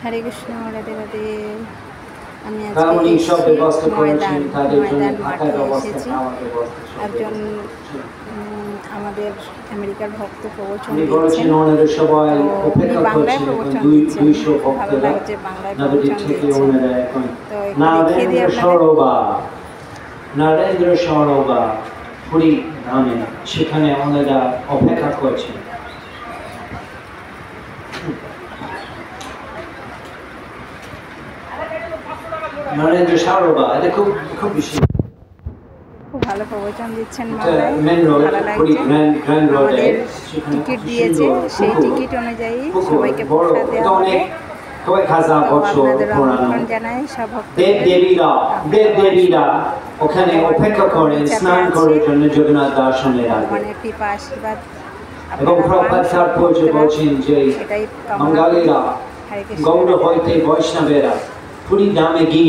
হরে কৃষ্ণ, রাধে রাধে। আমি আজকে ময়দান মাঠে এসেছি। একজন আমাদের আমেরিকার ভক্ত প্রবচন দিচ্ছেন, উনি বাংলায় প্রবচন দিচ্ছেন। ভালো লাগছে বাংলায় প্রবচন দিচ্ছেন, তো একটু দেখিয়ে দিই আপনাদের। নরেন্দ্র সরোবা পুরী ধামে, সেখানে ওনারা অপেক্ষা করছেন। নরেন্দ্র সরোবা এটা খুব বেশি খুব ভালো প্রবচন দিচ্ছেন বাংলায়, ভালো লাগছে। আমাদের টিকিট দিয়েছে, সেই টিকিট অনুযায়ী সবাইকে প্রসাদ দেওয়া হবে। আপনাদের আমন্ত্রণ জানাই সব দেবদেবীরা ওখানে অপেক্ষা করেন স্নান করার জন্য জগন্নাথ দর্শনের আগে। ভগবানের কৃপা আশীর্বাদ এবং প্রভুপাদ তাৎপর্য বলছেন যে বাঙালিরা গৌড় হইতে বৈষ্ণবেরা পুরী ধামে গিয়ে